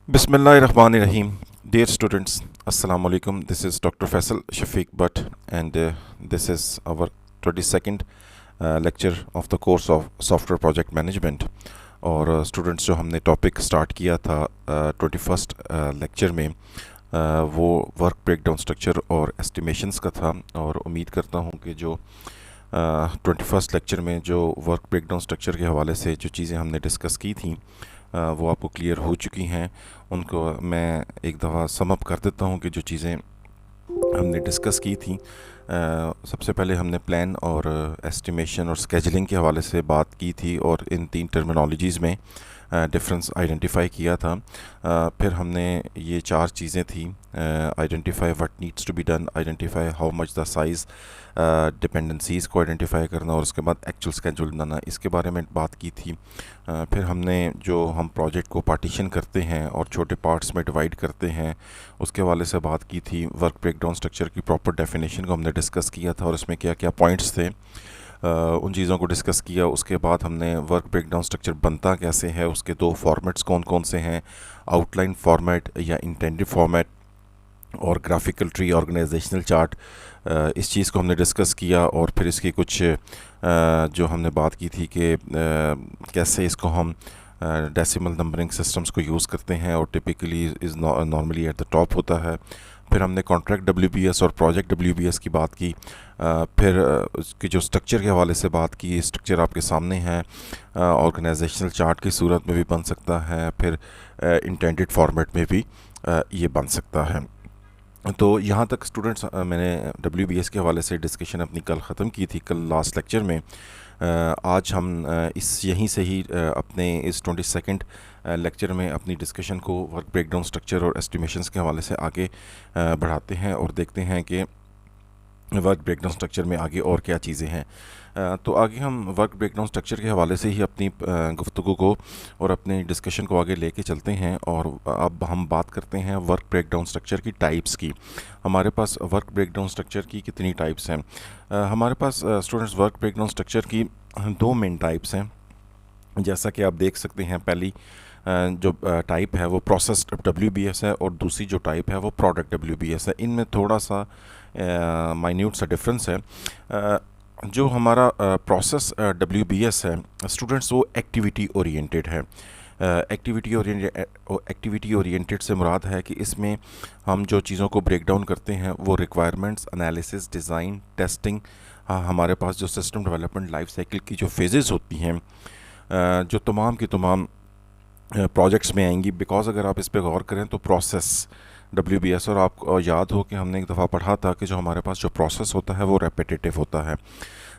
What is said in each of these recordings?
Bismillahirrahmanirrahim. Dear students, Assalamu alaikum. This is Dr. Faisal Shafiq Butt, and this is our 22nd lecture of the course of Software Project Management. और students जो हमने topic start किया था 21st lecture में वो work breakdown structure और estimations का था, और उम्मीद करता हूँ कि जो 21st लेक्चर में जो वर्क ब्रेकडाउन स्ट्रक्चर के हवाले से जो चीज़ें हमने डिस्कस की थी वो आपको क्लियर हो चुकी हैं। उनको मैं एक दफ़ा सम अप कर देता हूँ कि जो चीज़ें हमने डिस्कस की थी। सबसे पहले हमने प्लान और एस्टिमेशन और स्केजुलिंग के हवाले से बात की थी और इन तीन टर्मिनोलॉजीज़ में डिफरेंस आइडेंटिफाई किया था। फिर हमने ये चार चीज़ें थी, identify what needs to be done, identify how much the size, dependencies को आइडेंटिफाई करना और उसके बाद एक्चुअल स्केड्यूल बनाना, इसके बारे में बात की थी। फिर हमने जो हम प्रोजेक्ट को पार्टीशन करते हैं और छोटे पार्ट्स में डिवाइड करते हैं उसके हवाले से बात की थी। वर्क ब्रेकडाउन स्ट्रक्चर की प्रॉपर डेफिनेशन को हमने डिस्कस किया था और उसमें क्या क्या पॉइंट्स थे उन चीज़ों को डिस्कस किया। उसके बाद हमने वर्क ब्रेकडाउन स्ट्रक्चर बनता कैसे है, उसके दो फॉर्मेट्स कौन कौन से हैं, आउटलाइन फॉर्मेट या इंटेंडेड फॉर्मेट और ग्राफिकल ट्री, ऑर्गेनाइजेशनल चार्ट, इस चीज़ को हमने डिस्कस किया। और फिर इसकी कुछ जो हमने बात की थी कि कैसे इसको हम डेसिमल नंबरिंग सिस्टम्स को यूज़ करते हैं और typically is normally at the top होता है। फिर हमने कॉन्ट्रैक्ट WBS और प्रोजेक्ट WBS की बात की। फिर उसके जो स्ट्रक्चर के हवाले से बात की, स्ट्रक्चर आपके सामने है, ऑर्गेनाइजेशनल चार्ट की सूरत में भी बन सकता है, फिर इंटेंडेड फॉर्मेट में भी ये बन सकता है। तो यहाँ तक स्टूडेंट्स मैंने WBS के हवाले से डिस्कशन अपनी कल ख़त्म की थी, कल लास्ट लेक्चर में। आज हम इस यहीं से ही अपने इस 22nd लेक्चर में अपनी डिस्कशन को वर्क ब्रेकडाउन स्ट्रक्चर और एस्टिमेशंस के हवाले से आगे बढ़ाते हैं और देखते हैं कि वर्क ब्रेकडाउन स्ट्रक्चर में आगे और क्या चीज़ें हैं। तो आगे हम वर्क ब्रेकडाउन स्ट्रक्चर के हवाले से ही अपनी गुफ्तगू को और अपने डिस्कशन को आगे लेके चलते हैं। और अब हम बात करते हैं वर्क ब्रेकडाउन स्ट्रक्चर की टाइप्स की। हमारे पास वर्क ब्रेकडाउन स्ट्रक्चर की कितनी टाइप्स हैं? हमारे पास स्टूडेंट्स वर्क ब्रेकडाउन स्ट्रक्चर की दो मेन टाइप्स हैं। जैसा कि आप देख सकते हैं, पहली जो टाइप है वो प्रोसेस WBS है और दूसरी जो टाइप है वो प्रोडक्ट WBS है। इनमें थोड़ा सा माइन्यूट सा डिफरेंस है। जो हमारा प्रोसेस WBS है स्टूडेंट्स, वो एक्टिविटी ओरिएंटेड है। एक्टिविटी ओरिएंटेड से मुराद है कि इसमें हम जो चीज़ों को ब्रेक डाउन करते हैं वो रिक्वायरमेंट्स, एनालिसिस, डिज़ाइन, टेस्टिंग, हमारे पास जो सिस्टम डेवलपमेंट लाइफ साइकिल की जो फेजेस होती हैं जो तमाम की तमाम प्रोजेक्ट्स में आएंगी। बिकॉज़ अगर आप इस पे गौर करें तो प्रोसेस WBS, और आपको याद हो कि हमने एक दफ़ा पढ़ा था कि जो हमारे पास जो प्रोसेस होता है वो रेपिटेटिव होता है।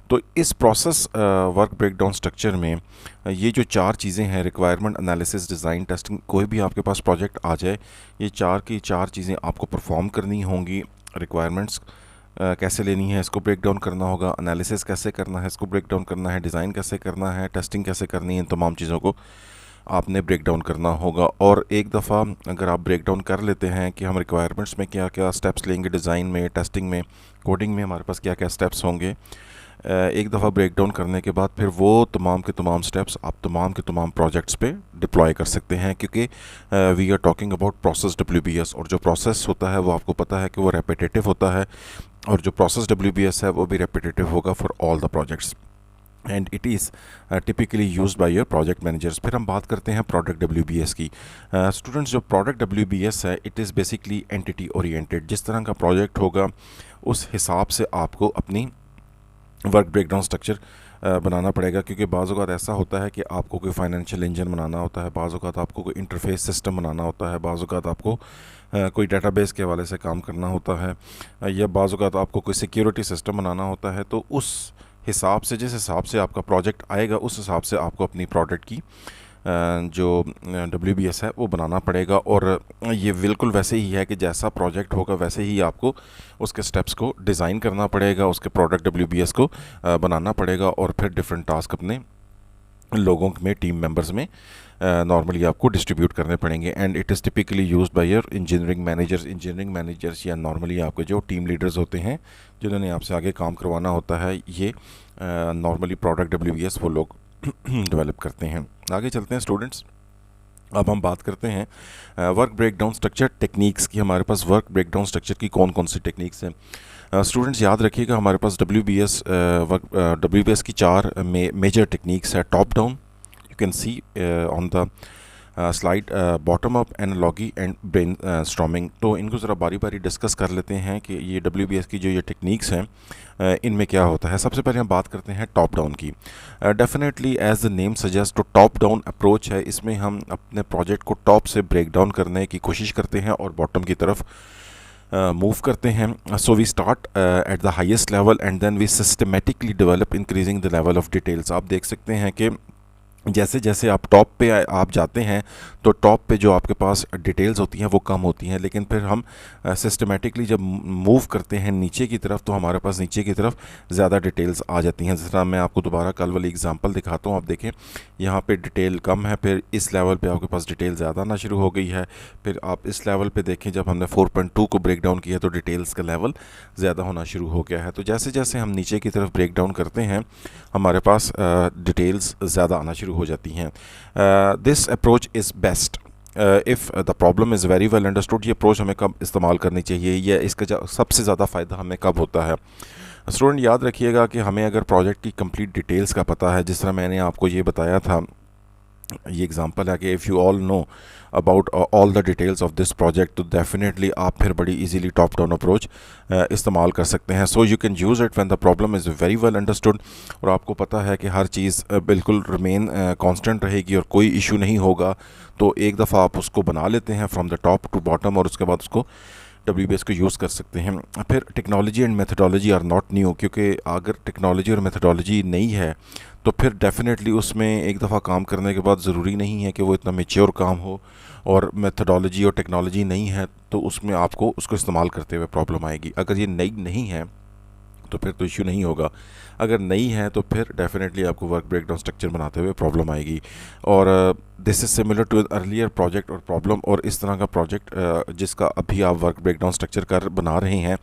तो इस प्रोसेस वर्क ब्रेकडाउन स्ट्रक्चर में ये जो चार चीज़ें हैं, रिक्वायरमेंट, एनालिसिस, डिज़ाइन, टेस्टिंग, कोई भी आपके पास प्रोजेक्ट आ जाए ये चार की चार चीज़ें आपको परफॉर्म करनी होंगी। रिक्वायरमेंट्स कैसे लेनी है, इसको ब्रेक डाउन करना होगा, एनालिसिस कैसे करना है, इसको ब्रेक डाउन करना है, डिज़ाइन कैसे करना है, टेस्टिंग कैसे करनी है, इन तमाम चीज़ों को आपने ब्रेक डाउन करना होगा। और एक दफ़ा अगर आप ब्रेक डाउन कर लेते हैं कि हम रिक्वायरमेंट्स में क्या क्या स्टेप्स लेंगे, डिज़ाइन में, टेस्टिंग में, कोडिंग में हमारे पास क्या क्या स्टेप्स होंगे, एक दफ़ा ब्रेक डाउन करने के बाद फिर वो तमाम के तमाम स्टेप्स आप तमाम के तमाम प्रोजेक्ट्स पे डिप्लॉय कर सकते हैं। क्योंकि we are talking about process WBS, और जो प्रोसेस होता है वो आपको पता है कि वो रेपिटेटिव होता है, और जो प्रोसेस WBS है वो भी रेपिटेटिव होगा for all the projects, and it is typically used by your project managers. फिर हम बात करते हैं प्रोडक्ट WBS की। स्टूडेंट्स, जो प्रोडक्ट WBS है it is basically entity oriented. जिस तरह का प्रोजेक्ट होगा उस हिसाब से आपको अपनी वर्क ब्रेकडाउन स्ट्रक्चर बनाना पड़ेगा। क्योंकि बाज़ औक़ात ऐसा होता है कि आपको कोई फाइनेंशियल इंजन बनाना होता है, बाज़ औक़ात आपको कोई इंटरफेस सिस्टम बनाना होता है, बाज़ औक़ात आपको कोई डेटाबेस के हवाले से काम करना होता है, या बाज़ औक़ात आपको कोई सिक्योरिटी सिस्टम बनाना होता है। तो उस हिसाब से, जिस हिसाब से आपका प्रोजेक्ट आएगा उस हिसाब से आपको अपनी प्रोडक्ट की जो WBS है वो बनाना पड़ेगा। और ये बिल्कुल वैसे ही है कि जैसा प्रोजेक्ट होगा वैसे ही आपको उसके स्टेप्स को डिज़ाइन करना पड़ेगा, उसके प्रोडक्ट WBS को बनाना पड़ेगा, और फिर डिफरेंट टास्क अपने लोगों में, टीम मेंबर्स में नॉर्मली आपको डिस्ट्रीब्यूट करने पड़ेंगे। And it is typically used by your engineering managers या नॉर्मली आपके जो टीम लीडर्स होते हैं जिन्होंने आपसे आगे काम करवाना होता है, ये नॉर्मली प्रोडक्ट WBS वो लोग डेवलप करते हैं। आगे चलते हैं स्टूडेंट्स। अब हम बात करते हैं वर्क ब्रेकडाउन स्ट्रक्चर टेक्निक्स की। हमारे पास वर्क ब्रेकडाउन स्ट्रक्चर की कौन कौन सी टेक्निक्स हैं। स्टूडेंट्स याद रखिएगा, हमारे पास डब्ल्यू बी एस की चार मेजर टेक्निक्स है। Top down, you can see on the slide, bottom up, analogy and brain storming. तो इनको ज़रा बारी बारी डिस्कस कर लेते हैं कि ये डब्ल्यू बी एस की जो ये टेक्निक्स हैं इनमें क्या होता है। सबसे पहले हम बात करते हैं टॉप डाउन की। Definitely as the name suggest, तो टॉप डाउन अप्रोच है। इसमें हम अपने प्रोजेक्ट को टॉप से ब्रेक डाउन करने की कोशिश करते हैं और बॉटम की तरफ मूव करते हैं। So we start at the highest level and then we systematically develop increasing the level of details. आप देख सकते हैं कि जैसे जैसे आप टॉप पे आप जाते हैं तो टॉप पे जो आपके पास डिटेल्स होती हैं वो कम होती हैं, लेकिन फिर हम सिस्टमेटिकली जब मूव करते हैं नीचे की तरफ तो हमारे पास नीचे की तरफ ज़्यादा डिटेल्स आ जाती हैं। जिस तरह मैं आपको दोबारा कल वाली एग्जांपल दिखाता हूँ, आप देखें यहाँ पे डिटेल कम है, फिर इस लेवल पे आपके पास डिटेल ज़्यादा आना शुरू हो गई है। फिर आप इस लेवल पे देखें, जब हमने 4.2 को ब्रेक डाउन किया तो डिटेल्स का लेवल ज़्यादा होना शुरू हो गया है। तो जैसे जैसे हम नीचे की तरफ ब्रेक डाउन करते हैं हमारे पास डिटेल्स ज़्यादा आना शुरू हो जाती हैं। This approach is best if the problem is very well understood. ये अप्रोच हमें कब इस्तेमाल करनी चाहिए, या इसका सबसे ज़्यादा फ़ायदा हमें कब होता है। स्टूडेंट याद रखिएगा कि हमें अगर प्रोजेक्ट की कंप्लीट डिटेल्स का पता है, जिस तरह मैंने आपको ये बताया था, ये एग्जांपल है कि if you all know about all the details of this project, तो डेफिनेटली आप फिर बड़ी इजीली टॉप डाउन अप्रोच इस्तेमाल कर सकते हैं। So you can use it when the problem is very well understood, और आपको पता है कि हर चीज़ बिल्कुल रिमेन कांस्टेंट रहेगी और कोई इशू नहीं होगा। तो एक दफ़ा आप उसको बना लेते हैं from the top to bottom, और उसके बाद उसको WBS को यूज़ कर सकते हैं। फिर technology and methodology are not new, क्योंकि अगर टेक्नोलॉजी और मेथडोलॉजी नई है तो फिर डेफिनेटली उसमें एक दफ़ा काम करने के बाद ज़रूरी नहीं है कि वो इतना मेच्योर काम हो, और मेथडोलॉजी और टेक्नोलॉजी नहीं है तो उसमें आपको उसको इस्तेमाल करते हुए प्रॉब्लम आएगी। अगर ये नई नहीं है तो फिर तो इश्यू नहीं होगा, अगर नई है तो फिर डेफिनेटली आपको वर्क ब्रेकडाउन स्ट्रक्चर बनाते हुए प्रॉब्लम आएगी। और this is similar to earlier project और प्रॉब्लम, और इस तरह का प्रोजेक्ट जिसका अभी आप वर्क ब्रेकडाउन स्ट्रक्चर कर बना रहे हैं,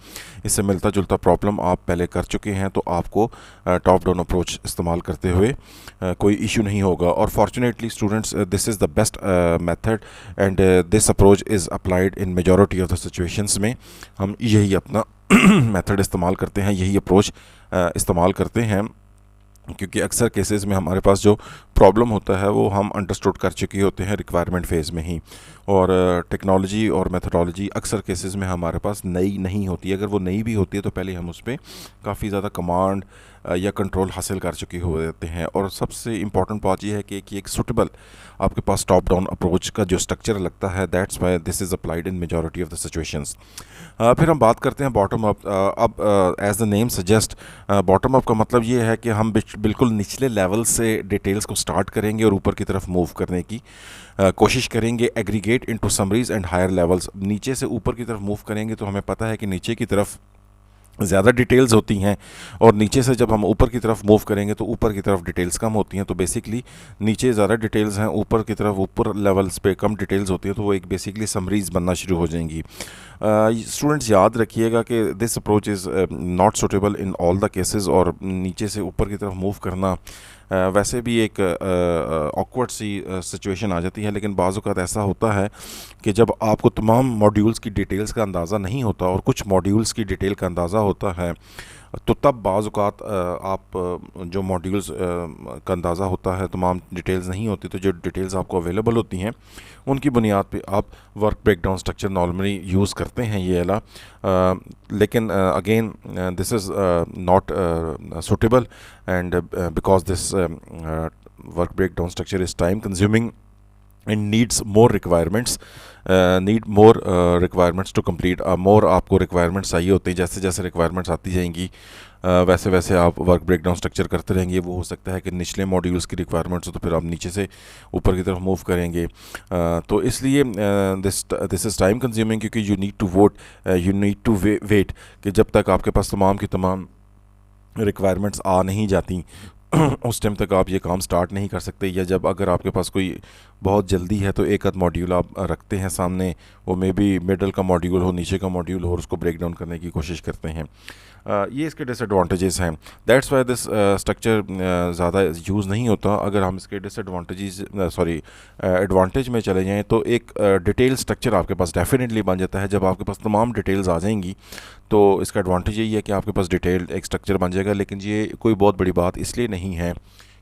इससे मिलता जुलता प्रॉब्लम आप पहले कर चुके हैं, तो आपको टॉप डाउन अप्रोच इस्तेमाल करते हुए कोई इशू नहीं होगा। और fortunately students, this is the best method and this approach is applied in majority of the situations में। हम यही अपना मेथड इस्तेमाल करते हैं, यही अप्रोच इस्तेमाल करते हैं, क्योंकि अक्सर केसेस में हमारे पास जो प्रॉब्लम होता है वो हम अंडरस्टूड कर चुके होते हैं रिक्वायरमेंट फ़ेज़ में ही, और टेक्नोलॉजी और मेथडोलॉजी अक्सर केसेस में हमारे पास नई नहीं होती। अगर वो नई भी होती है तो पहले हम उस पर काफ़ी ज़्यादा कमांड या कंट्रोल हासिल कर चुके होते हैं। और सबसे इम्पॉर्टेंट बात यह है कि एक सूटेबल आपके पास टॉप डाउन अप्रोच का जो स्ट्रक्चर लगता है, that's why this is applied in majority of the situations. फिर हम बात करते हैं बॉटम अप। अब as the name suggest, bottom up का मतलब ये है कि हम बिल्कुल निचले लेवल से डिटेल्स को स्टार्ट करेंगे और ऊपर की तरफ मूव करने की कोशिश करेंगे। Aggregate into summaries and higher levels, नीचे से ऊपर की तरफ मूव करेंगे तो हमें पता है कि नीचे की तरफ ज़्यादा डिटेल्स होती हैं, और नीचे से जब हम ऊपर की तरफ मूव करेंगे तो ऊपर की तरफ डिटेल्स कम होती हैं। तो बेसिकली नीचे ज़्यादा डिटेल्स हैं, ऊपर की तरफ ऊपर लेवल्स पे कम डिटेल्स होती हैं, तो वो एक बेसिकली समरीज बनना शुरू हो जाएंगी। स्टूडेंट्स याद रखिएगा कि this approach is not suitable in all the cases, और नीचे से ऊपर की तरफ मूव करना वैसे भी एक ऑकवर्ड सी सिचुएशन आ जाती है, लेकिन बाज़ औक़ात ऐसा होता है कि जब आपको तमाम मॉड्यूल्स की डिटेल्स का अंदाज़ा नहीं होता और कुछ मॉड्यूल्स की डिटेल का अंदाज़ा होता है, तो तब बाज़ औक़ात आप जो मॉड्यूल्स का अंदाज़ा होता है तमाम डिटेल्स नहीं होती, तो जो डिटेल्स आपको अवेलेबल होती हैं उनकी बुनियाद पे आप work breakdown structure normally use करते हैं ये वाला। लेकिन again this is not suitable, and because this work breakdown structure is time consuming and needs more requirements, need more requirements to complete। more आपको requirements चाहिए होते हैं, जैसे जैसे requirements आती जाएंगी वैसे वैसे आप वर्क ब्रेकडाउन स्ट्रक्चर करते रहेंगे। वो हो सकता है कि निचले मॉड्यूल्स की रिक्वायरमेंट्स हो तो फिर आप नीचे से ऊपर की तरफ मूव करेंगे। तो इसलिए दिस इज़ टाइम कंज्यूमिंग, क्योंकि यू नीड टू वेट कि जब तक आपके पास तमाम की तमाम रिक्वायरमेंट्स आ नहीं जाती उस टाइम तक आप ये काम स्टार्ट नहीं कर सकते, या जब अगर आपके पास कोई बहुत जल्दी है तो एक आध मॉड्यूल आप रखते हैं सामने, वो मे बी मिडल का मॉड्यूल हो, नीचे का मॉड्यूल हो, और उसको ब्रेक डाउन करने की कोशिश करते हैं। ये इसके डिसएडवांटेजेस हैं। दैट्स वाई दिस स्ट्रक्चर ज़्यादा यूज़ नहीं होता। अगर हम इसके डिसएडवांटेजेस एडवांटेज में चले जाएं तो एक डिटेल स्ट्रक्चर आपके पास डेफिनेटली बन जाता है। जब आपके पास तमाम डिटेल्स आ जाएंगी तो इसका एडवांटेज यही है कि आपके पास डिटेल एक स्ट्रक्चर बन जाएगा। लेकिन ये कोई बहुत बड़ी बात इसलिए नहीं है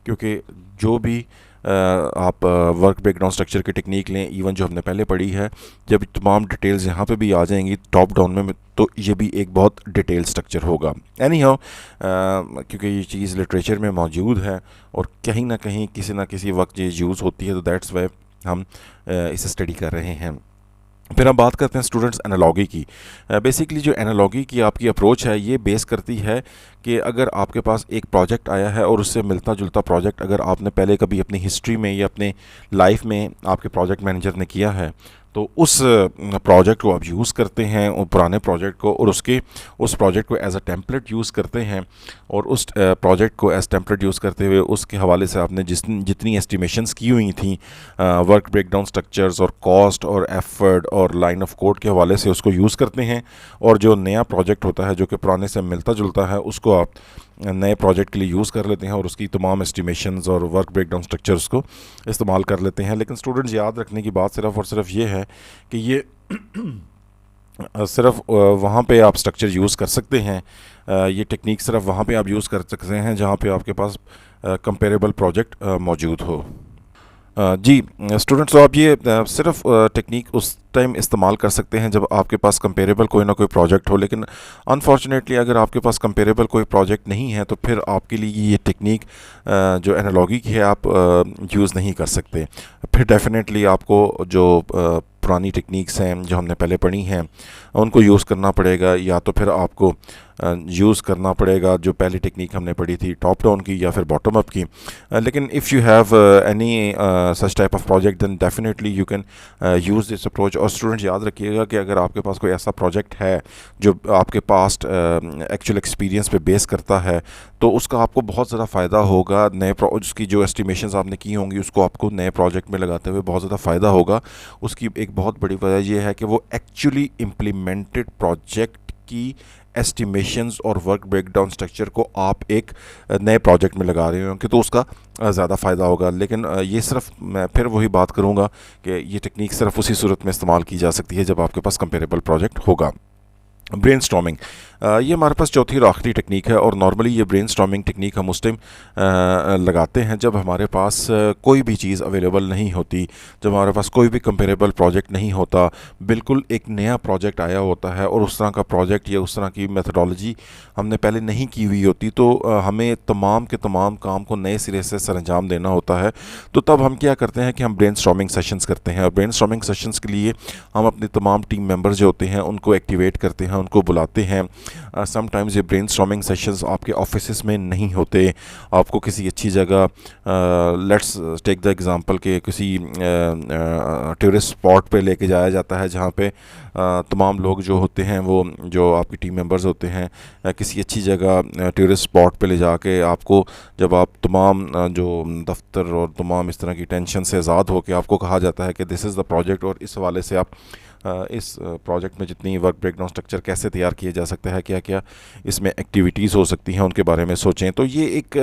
क्योंकि जो भी आप वर्क ब्रेकडाउन स्ट्रक्चर की टेक्निक लें, इवन जो हमने पहले पढ़ी है, जब तमाम डिटेल्स यहाँ पे भी आ जाएंगी टॉप डाउन में, तो ये भी एक बहुत डिटेल स्ट्रक्चर होगा। एनी हाउ, क्योंकि ये चीज़ लिटरेचर में मौजूद है और कहीं ना कहीं किसी ना किसी वक्त ये यूज़ होती है, तो दैट्स वाई हम इसे स्टडी कर रहे हैं। फिर हम बात करते हैं स्टूडेंट्स एनालॉगी की। बेसिकली जो एनालॉगी की आपकी अप्रोच है ये बेस करती है कि अगर आपके पास एक प्रोजेक्ट आया है और उससे मिलता जुलता प्रोजेक्ट अगर आपने पहले कभी अपनी हिस्ट्री में या अपने लाइफ में आपके प्रोजेक्ट मैनेजर ने किया है, तो उस प्रोजेक्ट को आप यूज़ करते हैं, और पुराने प्रोजेक्ट को, और उस प्रोजेक्ट को एज अ टेम्पलेट यूज़ करते हैं, और उस प्रोजेक्ट को एज टेम्पलेट यूज़ करते हुए उसके हवाले से आपने जितनी एस्टिमेशंस की हुई थी वर्क ब्रेकडाउन स्ट्रक्चर्स और कॉस्ट और एफर्ट और लाइन ऑफ कोड के हवाले से उसको यूज़ करते हैं। और जो नया प्रोजेक्ट होता है जो कि पुराने से मिलता जुलता है, उसको आप नए प्रोजेक्ट के लिए यूज़ कर लेते हैं और उसकी तमाम एस्टिमेशंस और वर्क ब्रेकडाउन स्ट्रक्चर्स को इस्तेमाल कर लेते हैं। लेकिन स्टूडेंट्स याद रखने की बात सिर्फ और सिर्फ ये है कि ये सिर्फ वहाँ पे आप स्ट्रक्चर यूज़ कर सकते हैं, ये टेक्निक सिर्फ वहाँ पे आप यूज़ कर सकते हैं जहाँ पे आपके पास कंपेरेबल प्रोजेक्ट मौजूद हो। जी स्टूडेंट्स, तो आप ये सिर्फ टेक्निक उस टाइम इस्तेमाल कर सकते हैं जब आपके पास कंपेरेबल कोई ना कोई प्रोजेक्ट हो। लेकिन अनफॉर्चुनेटली अगर आपके पास कंपेरेबल कोई प्रोजेक्ट नहीं है तो फिर आपके लिए ये टेक्निक जो एनालॉगी की है आप यूज़ नहीं कर सकते। फिर डेफिनेटली आपको जो पुरानी टेक्निक्स हैं जो हमने पहले पढ़ी हैं उनको यूज़ करना पड़ेगा, या तो फिर आपको यूज़ करना पड़ेगा जो पहली टेक्निक हमने पढ़ी थी टॉप डाउन की या फिर बॉटम अप की। लेकिन if you have any such type of project then definitely you can use this approach. और स्टूडेंट्स याद रखिएगा कि अगर आपके पास कोई ऐसा प्रोजेक्ट है जो आपके पास्ट एक्चुअल एक्सपीरियंस पे बेस करता है तो उसका आपको बहुत ज़्यादा फ़ायदा होगा। उसकी जो एस्टिमेशंस आपने की होंगी उसको आपको नए प्रोजेक्ट में लगाते हुए बहुत ज़्यादा फ़ायदा होगा। उसकी एक बहुत बड़ी वजह यह है कि वो एक्चुअली इम्प्लीमेंटेड प्रोजेक्ट की एस्टिमेशंस और वर्क ब्रेकडाउन स्ट्रक्चर को आप एक नए प्रोजेक्ट में लगा रहे होंगे तो उसका ज़्यादा फ़ायदा होगा। लेकिन ये सिर्फ मैं फिर वही बात करूँगा कि ये टेक्निक सिर्फ उसी सूरत में इस्तेमाल की जा सकती है जब आपके पास कंपेरेबल प्रोजेक्ट होगा। ब्रेनस्टॉर्मिंग, ये हमारे पास चौथी और आखिरी टेक्निक है। और नॉर्मली ये ब्रेनस्टॉर्मिंग टेक्निक हम उस टाइम लगाते हैं जब हमारे पास कोई भी चीज़ अवेलेबल नहीं होती, जब हमारे पास कोई भी कंपेरेबल प्रोजेक्ट नहीं होता, बिल्कुल एक नया प्रोजेक्ट आया होता है और उस तरह का प्रोजेक्ट या उस तरह की मेथडोलॉजी हमने पहले नहीं की हुई होती, तो हमें तमाम के तमाम काम को नए सिरे से सरअंजाम देना होता है। तो तब हम क्या करते हैं कि हम ब्रेनस्टॉर्मिंग सेशंस करते हैं। और ब्रेनस्टॉर्मिंग सेशंस के लिए हम अपने तमाम टीम मेंबर्स जो होते हैं उनको एक्टिवेट करते हैं, उनको बुलाते हैं। समटाइम्स ये ब्रेनस्टॉर्मिंग सेशंस आपके ऑफिस में नहीं होते, आपको किसी अच्छी जगह, लेट्स टेक द एग्जांपल के किसी टूरिस्ट स्पॉट पे लेके जाया जाता है जहाँ पे तमाम लोग जो होते हैं वो जो आपकी टीम मेंबर्स होते हैं, किसी अच्छी जगह टूरिस्ट स्पॉट पे ले जाके आपको, जब आप तमाम जो दफ्तर और तमाम इस तरह की टेंशन से आज़ाद हो के आपको कहा जाता है कि दिस इज़ द प्रोजेक्ट और इस हवाले से आप इस प्रोजेक्ट में जितनी वर्क ब्रेकडाउन स्ट्रक्चर कैसे तैयार किया जा सकता है, क्या क्या इसमें एक्टिविटीज़ हो सकती हैं, उनके बारे में सोचें। तो ये एक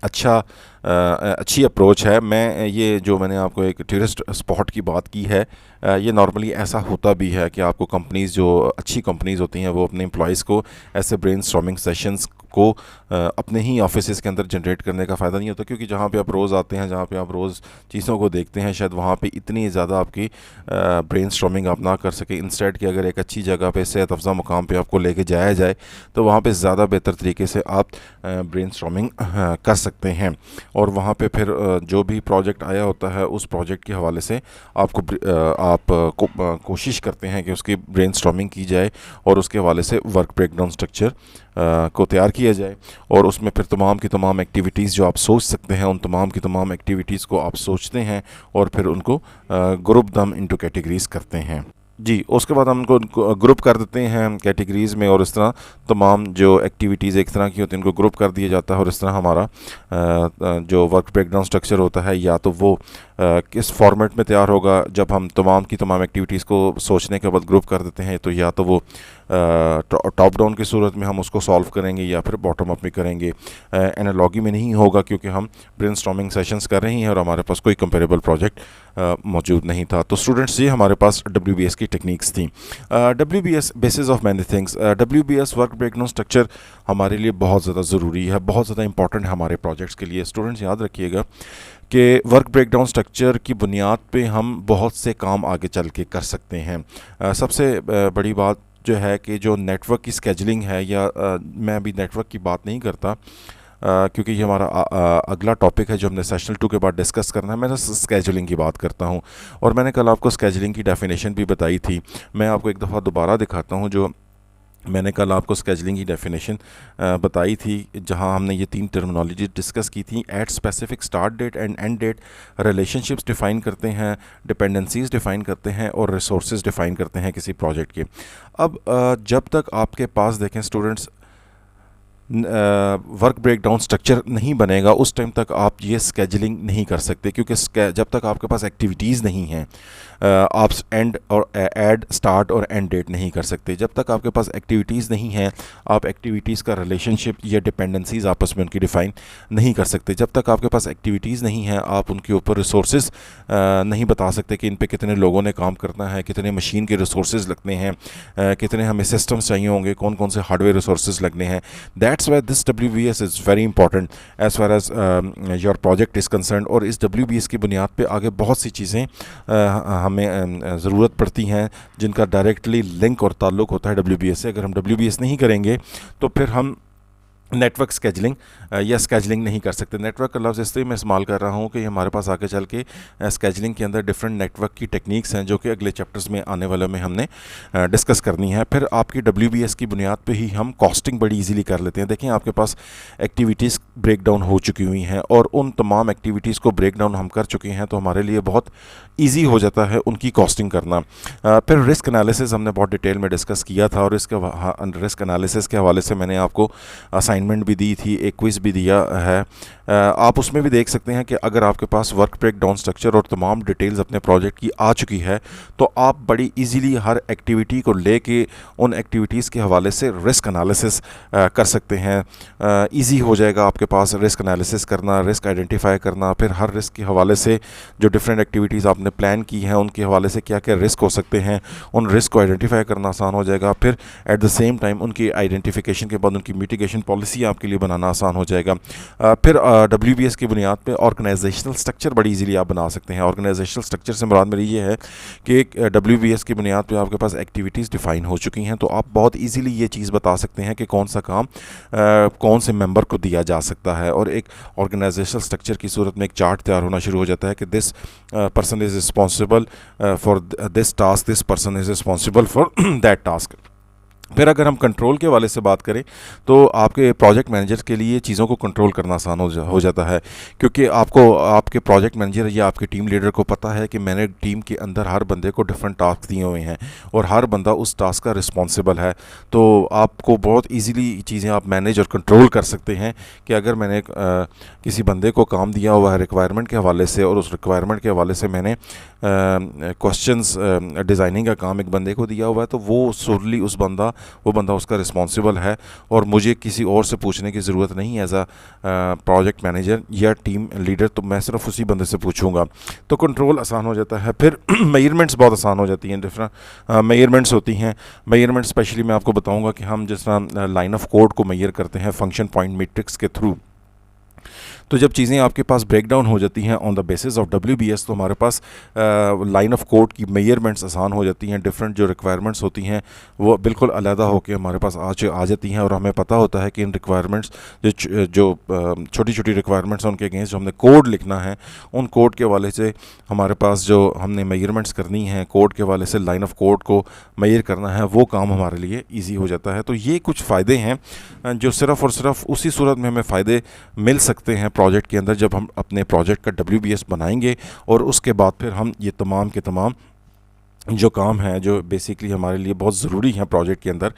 अच्छी अप्रोच है। मैं ये जो मैंने आपको एक टूरिस्ट स्पॉट की बात की है, ये नॉर्मली ऐसा होता भी है कि आपको कंपनीज़ जो अच्छी कंपनीज़ होती हैं वो अपने एम्प्लॉयज़ को ऐसे ब्रेनस्टॉर्मिंग सेशंस को अपने ही ऑफिस के अंदर जनरेट करने का फ़ायदा नहीं होता, क्योंकि जहाँ पे आप रोज़ आते हैं, जहाँ पे आप रोज़ चीज़ों को देखते हैं, शायद वहाँ पे इतनी ज़्यादा आपकी ब्रेनस्टॉर्मिंग आप ना कर सके। इंस्टेड कि अगर एक अच्छी जगह पे सेहत अफ़ज़ा मुकाम पे आपको लेके जाया जाए तो वहाँ पे ज़्यादा बेहतर तरीके से आप ब्रेनस्टॉर्मिंग कर सकते हैं। और वहाँ पे फिर जो भी प्रोजेक्ट आया होता है उस प्रोजेक्ट के हवाले से आप कोशिश करते हैं कि उसकी ब्रेनस्टॉर्मिंग की जाए और उसके हवाले से वर्क ब्रेकडाउन स्ट्रक्चर को तैयार किया जाए। और उसमें फिर तमाम की तमाम एक्टिविटीज़ जो आप सोच सकते हैं उन तमाम की तमाम एक्टिविटीज़ को आप सोचते हैं और फिर उनको ग्रुप दम इनटू कैटेगरीज़ करते हैं। जी, उसके बाद हम उनको ग्रुप कर देते हैं कैटेगरीज़ में, और इस तरह तमाम जो एक्टिविटीज़ एक तरह की होती हैं उनको ग्रुप कर दिया जाता है, और इस तरह हमारा जो वर्क ब्रेकडाउन स्ट्रक्चर होता है या तो वो किस फॉर्मेट में तैयार होगा जब हम तमाम की तमाम एक्टिविटीज़ को सोचने के बाद ग्रुप कर देते हैं, तो या तो वो टॉप डाउन की सूरत में हम उसको सॉल्व करेंगे या फिर बॉटम अप में करेंगे। एनालॉगी में नहीं होगा क्योंकि हम ब्रेनस्टॉर्मिंग सेशंस कर रहे हैं और हमारे पास कोई कंपेरेबल प्रोजेक्ट मौजूद नहीं था। तो स्टूडेंट्स, ये हमारे पास WBS की टेक्निक्स थी। WBS basis of many things. WBS work breakdown structure हमारे लिए बहुत ज़्यादा ज़रूरी है, बहुत ज़्यादा इंपॉर्टेंट है हमारे प्रोजेक्ट्स के लिए। स्टूडेंट्स, याद रखिएगा कि वर्क ब्रेकडाउन स्ट्रक्चर की बुनियाद पे हम बहुत से काम आगे चल के कर सकते हैं। सबसे बड़ी बात जो है कि जो नेटवर्क की स्केजलिंग है, या मैं अभी नेटवर्क की बात नहीं करता क्योंकि ये हमारा अगला टॉपिक है जो हमने सेशन 2 के बाद डिस्कस करना है। मैं स्केजुलिंग की बात करता हूँ, और मैंने कल आपको स्केजुलिंग की डेफिनेशन भी बताई थी। मैं आपको एक दफ़ा दोबारा दिखाता हूँ जो मैंने कल आपको स्केजुलिंग की डेफिनेशन बताई थी, जहां हमने ये 3 टर्मिनोलॉजी डिस्कस की थी। At specific start date and end date, relationships define करते हैं, डिपेंडेंसीज डिफ़ाइन करते हैं, और रिसोर्सेज डिफ़ाइन करते हैं किसी प्रोजेक्ट के। अब जब तक आपके पास देखें स्टूडेंट्स वर्क ब्रेकडाउन स्ट्रक्चर नहीं बनेगा, उस टाइम तक आप ये स्केजुलिंग नहीं कर सकते, क्योंकि जब तक आपके पास एक्टिविटीज़ नहीं हैं आप एंड और ऐड, स्टार्ट और एंड डेट नहीं कर सकते। जब तक आपके पास एक्टिविटीज़ नहीं हैं आप एक्टिविटीज़ का रिलेशनशिप या डिपेंडेंसीज आपस में उनकी डिफ़ाइन नहीं कर सकते। जब तक आपके पास एक्टिविटीज़ नहीं हैं आप उनके ऊपर रिसोर्सेज नहीं बता सकते कि इन पे कितने लोगों ने काम करना है, कितने मशीन के रिसोर्सेज लगने हैं, कितने हमें सिस्टम्स चाहिए होंगे, कौन कौन से हार्डवेयर रिसोर्सेज लगने हैं। That's why this WBS is very important as far as your project is concern. और इस WBS की बुनियाद पे आगे बहुत सी चीज़ें हमें ज़रूरत पड़ती हैं जिनका डायरेक्टली लिंक और ताल्लुक़ होता है WBS से। अगर हम WBS नहीं करेंगे तो फिर हम नेटवर्क स्केजलिंग या स्केजलिंग नहीं कर सकते। नेटवर्क का लफ्ज़ इसलिए मैं इस्तेमाल कर रहा हूँ कि हमारे पास आगे चल के स्केजलिंग के अंदर डिफरेंट नेटवर्क की टेक्निक्स हैं जो कि अगले चैप्टर्स में आने वाले में हमने डिस्कस करनी है। फिर आपकी WBS की बुनियाद पे ही हम कॉस्टिंग बड़ी इजीली कर लेते हैं। देखें, आपके पास एक्टिविटीज़ ब्रेक डाउन हो चुकी हुई हैं और उन तमाम एक्टिविटीज़ को ब्रेक डाउन हम कर चुके हैं, तो हमारे लिए बहुत ईजी हो जाता है उनकी कॉस्टिंग करना। फिर रिस्क एनालिसिस हमने बहुत डिटेल में डिस्कस किया था, और इसके रिस्क एनालिसिस के हवाले से मैंने आपको असाइनमेंट भी दी थी, एक क्विज़ भी दिया है। आप उसमें भी देख सकते हैं कि अगर आपके पास वर्क ब्रेक डाउन स्ट्रक्चर और तमाम डिटेल्स अपने प्रोजेक्ट की आ चुकी है तो आप बड़ी इजीली हर एक्टिविटी को लेके उन एक्टिविटीज़ के हवाले से रिस्क एनालिसिस कर सकते हैं। इजी हो जाएगा आपके पास रिस्क एनालिसिस करना, रिस्क आइडेंटिफाई करना। फिर हर रिस्क के हवाले से जो डिफरेंट एक्टिविटीज़ आपने प्लान की हैं उनके हवाले से क्या क्या रिस्क हो सकते हैं, उन रिस्क को आइडेंटिफाई करना आसान हो जाएगा। फिर एट द सेम टाइम उनकी आइडेंटिफिकेशन के बाद उनकी मिटिगेशन पॉलिसी आपके लिए बनाना आसान हो जाएगा। फिर WBS की बुनियाद पे ऑर्गेनाइजेशनल स्ट्रक्चर बड़ी इजीली आप बना सकते हैं। ऑर्गेनाइजेशनल स्ट्रक्चर से मुराद मेरी ये है कि WBS की बुनियाद पे आपके पास एक्टिविटीज़ डिफ़ाइन हो चुकी हैं, तो आप बहुत इजीली ये चीज़ बता सकते हैं कि कौन सा काम कौन से मेंबर को दिया जा सकता है। और एक ऑर्गेनाइजेशनल स्ट्रक्चर की सूरत में एक चार्ट तैयार होना शुरू हो जाता है कि this person is responsible for this task, this person is responsible for that task. फिर अगर हम कंट्रोल के हवाले से बात करें तो आपके प्रोजेक्ट मैनेजर के लिए चीज़ों को कंट्रोल करना आसान हो जाता है, क्योंकि आपको आपके प्रोजेक्ट मैनेजर या आपके टीम लीडर को पता है कि मैंने टीम के अंदर हर बंदे को डिफरेंट टास्क दिए हुए हैं और हर बंदा उस टास्क का रिस्पॉन्सिबल है। तो आपको बहुत ईजीली चीज़ें आप मैनेज और कंट्रोल कर सकते हैं कि अगर मैंने किसी बंदे को काम दिया हुआ है रिक्वायरमेंट के हवाले से, और उस रिक्वायरमेंट के हवाले से मैंने क्वेश्चंस डिज़ाइनिंग का काम एक बंदे को दिया हुआ है, तो वो सोलली वो बंदा उसका रिस्पॉन्सिबल है और मुझे किसी और से पूछने की ज़रूरत नहीं एज अ प्रोजेक्ट मैनेजर या टीम लीडर, तो मैं सिर्फ उसी बंदे से पूछूंगा। तो कंट्रोल आसान हो जाता है। फिर मेजरमेंट्स बहुत आसान हो जाती हैं। डिफरेंट मेजरमेंट्स होती हैं। मेजरमेंट स्पेशली मैं आपको बताऊंगा कि हम जिस तरह लाइन ऑफ कोड को मेजर करते हैं फंक्शन पॉइंट मैट्रिक्स के थ्रू, तो जब चीज़ें आपके पास ब्रेक डाउन हो जाती हैं on the basis of WBS, तो हमारे पास लाइन ऑफ कोड की मेजरमेंट्स आसान हो जाती हैं। डिफरेंट जो रिक्वायरमेंट्स होती हैं वो बिल्कुल अलहदा होकर हमारे पास आ जाती हैं, और हमें पता होता है कि इन रिक्वायरमेंट्स जो छोटी छोटी रिक्वायरमेंट्स हैं उनके अगेंस्ट जो हमने कोड लिखना है, उन कोड के हवाले से हमारे पास जो हमने मेजरमेंट्स करनी है, कोड के हवाले से लाइन ऑफ कोड को मेजर करना है, वो काम हमारे लिए ईजी हो जाता है। तो ये कुछ फ़ायदे हैं जो सिर्फ़ और सिर्फ उसी सूरत में हमें फ़ायदे मिल सकते हैं प्रोजेक्ट के अंदर जब हम अपने प्रोजेक्ट का WBS बनाएंगे, और उसके बाद फिर हम ये तमाम के तमाम जो काम है जो बेसिकली हमारे लिए बहुत ज़रूरी हैं प्रोजेक्ट के अंदर,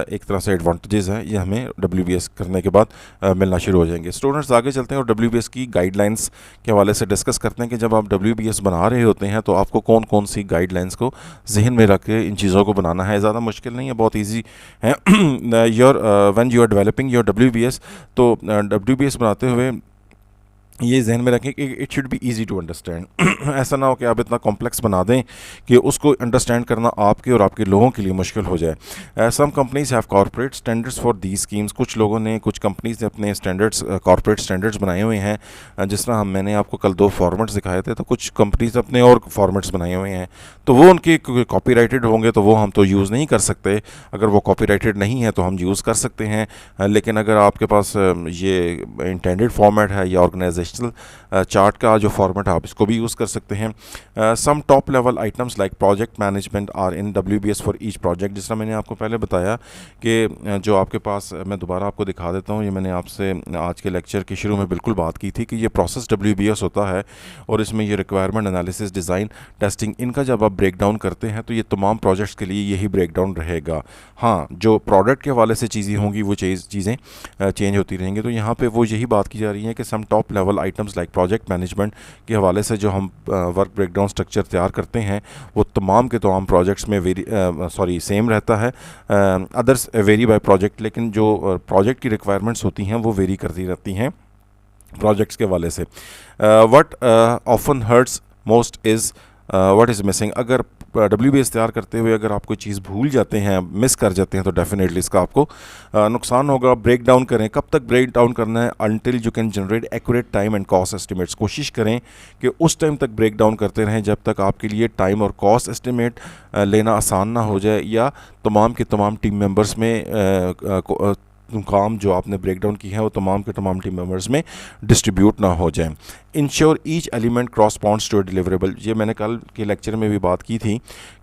एक तरह से एडवांटेजेस हैं, ये हमें WBS करने के बाद मिलना शुरू हो जाएंगे। स्टूडेंट्स आगे चलते हैं और WBS की गाइडलाइंस के हवाले से डिस्कस करते हैं कि जब आप WBS बना रहे होते हैं तो आपको कौन कौन सी गाइडलाइंस को जहन में रख के इन चीज़ों को बनाना है। ज़्यादा मुश्किल नहीं है, बहुत ईजी है। When you are developing your WBS, तो WBS बनाते हुए ये जहन में रखें कि it should be easy to understand. ऐसा ना हो कि आप इतना कॉम्प्लेक्स बना दें कि उसको अंडरस्टैंड करना आपके और आपके लोगों के लिए मुश्किल हो जाए। Some companies have corporate standards for the schemes. कुछ लोगों ने, कुछ कंपनीज ने अपने स्टैंडर्ड्स, कॉर्पोरेट स्टैंडर्ड्स बनाए हुए हैं। जिस तरह मैंने आपको कल 2 फॉर्मेट्स दिखाए थे, तो कुछ कंपनीज अपने और फॉर्मेट्स बनाए हुए हैं, तो वो उनके कॉपीराइटेड होंगे तो वो हम तो यूज़ नहीं कर सकते। अगर वो कॉपीराइटेड नहीं है तो हम यूज़ कर सकते हैं। लेकिन अगर आपके पास ये इंटेंडेड फॉर्मेट है या ऑर्गेनाइजेशनल चार्ट का जो फॉर्मेट है, आप इसको भी यूज़ कर सकते हैं। Some top level items like project management are in WBS for each project. जिस तरह मैंने आपको पहले बताया कि जो आपके पास, मैं दोबारा आपको दिखा देता हूँ, ये मैंने आपसे आज के लेक्चर के शुरू में बिल्कुल बात की थी कि ये प्रोसेस WBS होता है और इसमें ये रिक्वायरमेंट एनालिसिस, डिज़ाइन, टेस्टिंग, इनका जब आप ब्रेक डाउन करते हैं तो ये तमाम प्रोजेक्ट्स के लिए यही ब्रेक डाउन रहेगा। हाँ, जो प्रोडक्ट के हवाले से चीज़ें होंगी वो चीज़ें चेंज होती रहेंगी। तो यहाँ पे वो यही बात की जा रही है कि some top level items like project management के हवाले से जो हम वर्क ब्रेकडाउन स्ट्रक्चर तैयार करते हैं वो तमाम के तमाम प्रोजेक्ट्स में सेम रहता है। अदर्स वेरी बाय प्रोजेक्ट, लेकिन जो प्रोजेक्ट की रिक्वायरमेंट्स होती हैं वो वेरी करती रहती हैं प्रोजेक्ट्स के हवाले से। What often hurts most is what is missing. अगर WBS तैयार करते हुए अगर आप कोई चीज़ भूल जाते हैं, मिस कर जाते हैं, तो डेफिनेटली इसका आपको नुकसान होगा। ब्रेक डाउन करें। कब तक ब्रेक डाउन करना है? Until you can generate accurate time and cost estimates. कोशिश करें कि उस टाइम तक ब्रेक डाउन करते रहें जब तक आपके लिए टाइम और कॉस्ट एस्टिमेट लेना आसान ना हो जाए, या तमाम के तमाम टीम मेंबर्स में काम जो आपने ब्रेक डाउन की है वो तमाम के तमाम टीम मेंबर्स में डिस्ट्रीब्यूट ना हो जाए। Ensure each element corresponds to deliverable. ये मैंने कल के लेक्चर में भी बात की थी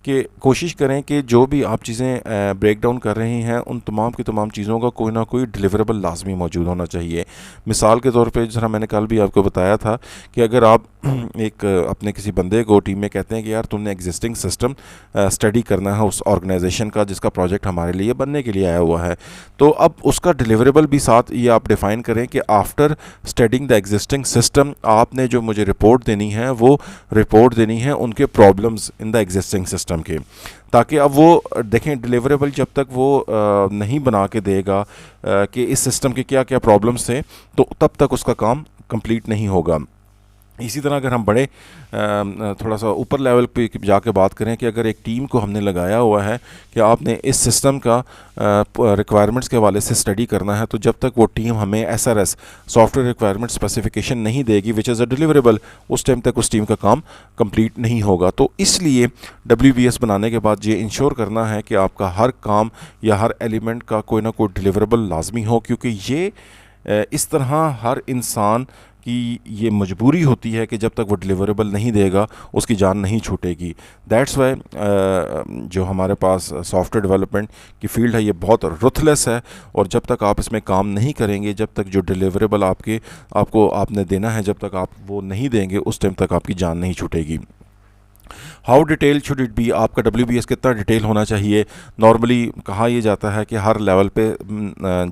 कि कोशिश करें कि जो भी आप चीज़ें ब्रेक डाउन कर रही हैं उन तमाम की तमाम चीज़ों का कोई ना कोई डिलीवरेबल लाजमी मौजूद होना चाहिए। मिसाल के तौर पे, जैसा मैंने कल भी आपको बताया था कि अगर आप एक अपने किसी बंदे को टीम में कहते हैं कि यार तुमने एग्जिस्टिंग सिस्टम स्टडी करना है उस ऑर्गेनाइजेशन का जिसका प्रोजेक्ट हमारे लिए बनने के लिए आया हुआ है, तो अब उसका डिलीवरेबल भी साथ ये आप डिफ़ाइन करें कि after studying the existing system आपने जो मुझे रिपोर्ट देनी है वो रिपोर्ट देनी है उनके problems in the existing system के, ताकि अब वो देखें डिलीवरेबल जब तक वो नहीं बना के देगा कि इस सिस्टम के क्या क्या प्रॉब्लम्स थे, तो तब तक उसका काम कंप्लीट नहीं होगा। इसी तरह अगर हम बड़े थोड़ा सा ऊपर लेवल पे जाके बात करें कि अगर एक टीम को हमने लगाया हुआ है कि आपने इस सिस्टम का रिक्वायरमेंट्स के हवाले से स्टडी करना है, तो जब तक वो टीम हमें SRS सॉफ्टवेयर रिक्वायरमेंट स्पेसिफिकेशन नहीं देगी विच इज़ अ डिलीवरेबल, उस टाइम तक उस टीम का काम कंप्लीट नहीं होगा। तो इसलिए WBS बनाने के बाद ये इंश्योर करना है कि आपका हर काम या हर एलिमेंट का कोई ना कोई डिलीवरेबल लाजमी हो, क्योंकि ये इस तरह हर इंसान कि ये मजबूरी होती है कि जब तक वो डिलीवरेबल नहीं देगा उसकी जान नहीं छूटेगी। दैट्स वाई जो हमारे पास सॉफ्टवेयर डेवलपमेंट की फील्ड है ये बहुत रुथलेस है, और जब तक आप इसमें काम नहीं करेंगे, जब तक जो डिलीवरेबल आपको आपने देना है जब तक आप वो नहीं देंगे, उस टाइम तक आपकी जान नहीं छूटेगी। How detail should it be. आपका WBS कितना डिटेल होना चाहिए? नॉर्मली कहा यह जाता है कि हर लेवल पे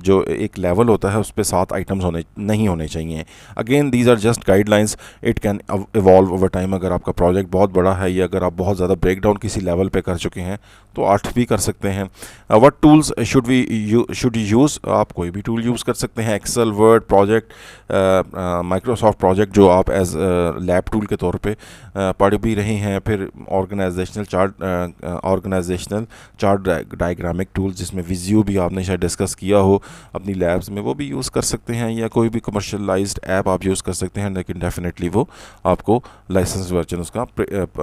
जो एक लेवल होता है उस पर 7 आइटम्स नहीं होने चाहिए। Again these are just guidelines, it can evolve over time. अगर आपका प्रोजेक्ट बहुत बड़ा है या अगर आप बहुत ज़्यादा ब्रेक डाउन किसी लेवल पे कर चुके हैं तो 8 भी कर सकते हैं। What tools should you use. आप कोई भी टूल यूज़ कर सकते हैं, Excel, Word, Project, Microsoft Project जो आप एज लैब टूल के तौर पे पढ़ भी रहे हैं, फिर ऑर्गेनाइजेशनल चार्ट डायग्रामिक टूल्स जिसमें विजियो भी आपने शायद डिस्कस किया हो अपनी लैब्स में, वो भी यूज़ कर सकते हैं, या कोई भी कमर्शलाइज्ड ऐप आप यूज़ कर सकते हैं, लेकिन डेफिनेटली वो आपको लाइसेंस वर्जन उसका